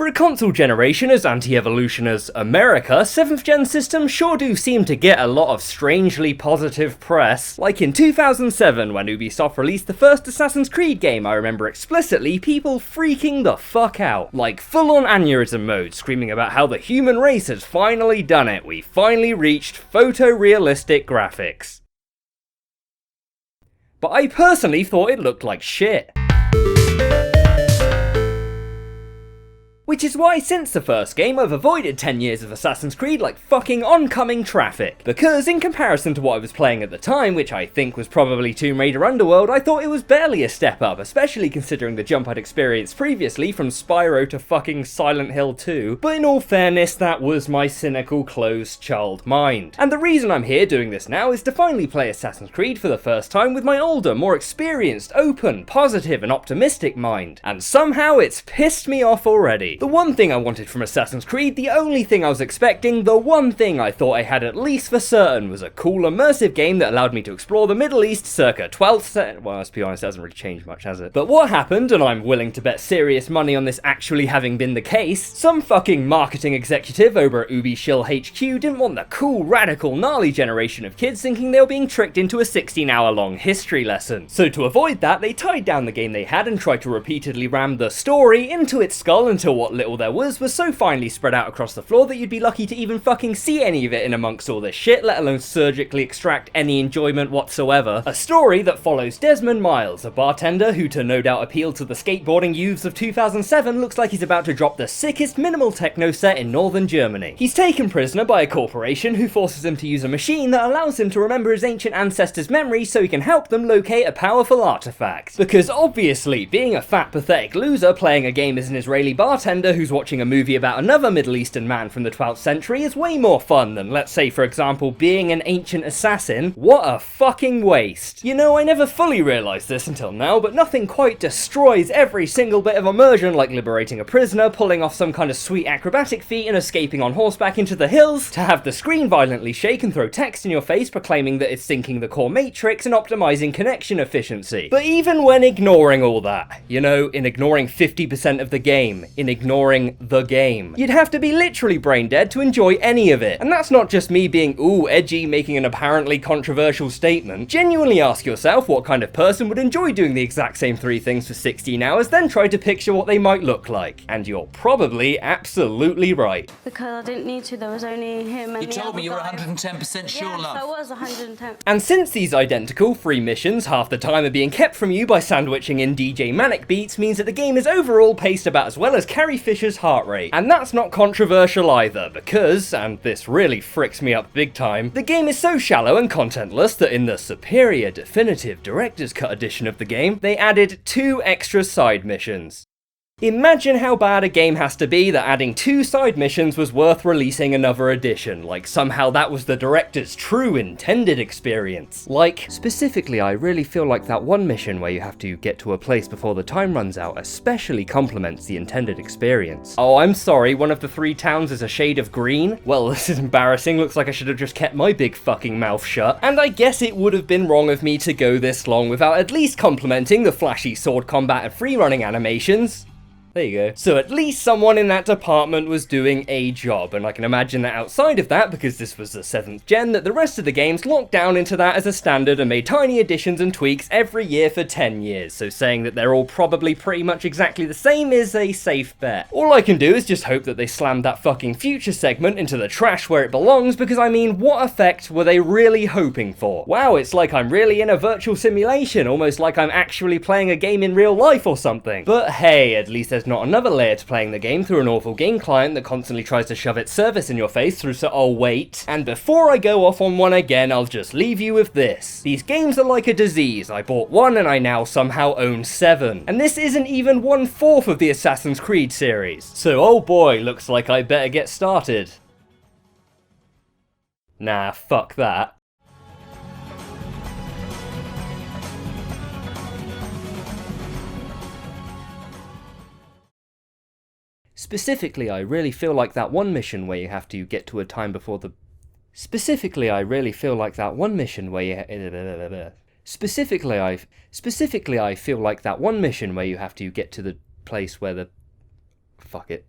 For a console generation as anti-evolution as America, 7th gen systems sure do seem to get a lot of strangely positive press. Like in 2007 when Ubisoft released the first Assassin's Creed game, I remember explicitly people freaking the fuck out. Like full on aneurysm mode, screaming about how the human race has finally done it, we finally reached photorealistic graphics. But I personally thought it looked like shit. Which is why since the first game I've avoided 10 years of Assassin's Creed like fucking oncoming traffic. Because in comparison to what I was playing at the time, which I think was probably Tomb Raider Underworld, I thought it was barely a step up, especially considering the jump I'd experienced previously from Spyro to fucking Silent Hill 2, but in all fairness that was my cynical closed child mind. And the reason I'm here doing this now is to finally play Assassin's Creed for the first time with my older, more experienced, open, positive and optimistic mind. And somehow it's pissed me off already. The one thing I wanted from Assassin's Creed, the only thing I was expecting, the one thing I thought I had at least for certain was a cool immersive game that allowed me to explore the Middle East circa 12th century. Well, let's be honest, it hasn't really changed much, has it? But what happened, and I'm willing to bet serious money on this actually having been the case, some fucking marketing executive over at Ubi Shill HQ didn't want the cool, radical, gnarly generation of kids thinking they were being tricked into a 16-hour-long history lesson. So to avoid that, they tied down the game they had and tried to repeatedly ram the story into its skull until what little there was so finely spread out across the floor that you'd be lucky to even fucking see any of it in amongst all this shit, let alone surgically extract any enjoyment whatsoever. A story that follows Desmond Miles, a bartender who, to no doubt appeal to the skateboarding youths of 2007, looks like he's about to drop the sickest minimal techno set in northern Germany. He's taken prisoner by a corporation who forces him to use a machine that allows him to remember his ancient ancestors' memories so he can help them locate a powerful artifact. Because obviously, being a fat pathetic loser playing a game as an Israeli bartender who's watching a movie about another Middle Eastern man from the 12th century is way more fun than, let's say for example, being an ancient assassin. What a fucking waste. You know, I never fully realised this until now, but nothing quite destroys every single bit of immersion like liberating a prisoner, pulling off some kind of sweet acrobatic feat and escaping on horseback into the hills, to have the screen violently shake and throw text in your face proclaiming that it's syncing the core matrix and optimising connection efficiency. But even when ignoring all that, you know, in ignoring 50% of the game, in ignoring the game, you'd have to be literally brain dead to enjoy any of it. And that's not just me being ooh edgy making an apparently controversial statement. Genuinely ask yourself what kind of person would enjoy doing the exact same 3 things for 16 hours, then try to picture what they might look like. And you're probably absolutely right. Because I didn't need to, there was only him and you told me you were 110% sure, yes, love. I was 110. And since these identical free missions half the time are being kept from you by sandwiching in DJ Manic beats, means that the game is overall paced about as well as Carrie Fisher's heart rate. And that's not controversial either, because, and this really fricks me up big time, the game is so shallow and contentless that in the superior definitive director's cut edition of the game, they added 2 extra side missions. Imagine how bad a game has to be that adding 2 side missions was worth releasing another edition, like somehow that was the director's true intended experience. Like, specifically I really feel like that one mission where you have to get to a place before the time runs out especially complements the intended experience. Oh, I'm sorry, one of the 3 towns is a shade of green? Well, this is embarrassing, looks like I should have just kept my big fucking mouth shut. And I guess it would have been wrong of me to go this long without at least complimenting the flashy sword combat and free running animations. There you go. So at least someone in that department was doing a job, and I can imagine that outside of that, because this was the 7th gen, that the rest of the games locked down into that as a standard and made tiny additions and tweaks every year for 10 years, so saying that they're all probably pretty much exactly the same is a safe bet. All I can do is just hope that they slammed that fucking future segment into the trash where it belongs, because I mean, what effect were they really hoping for? Wow, it's like I'm really in a virtual simulation, almost like I'm actually playing a game in real life or something. But hey, at least there's not another layer to playing the game through an awful game client that constantly tries to shove its service in your face through oh wait. And before I go off on one again, I'll just leave you with this. These games are like a disease. I bought 1 and I now somehow own 7. And this isn't even 1/4 of the Assassin's Creed series. So oh boy, looks like I better get started. Nah, fuck that. Specifically, I really feel like that one mission where you have to get to a time before the... Specifically, I really feel like that one mission where you... Specifically, I feel like that one mission where you have to get to the place where the... Fuck it.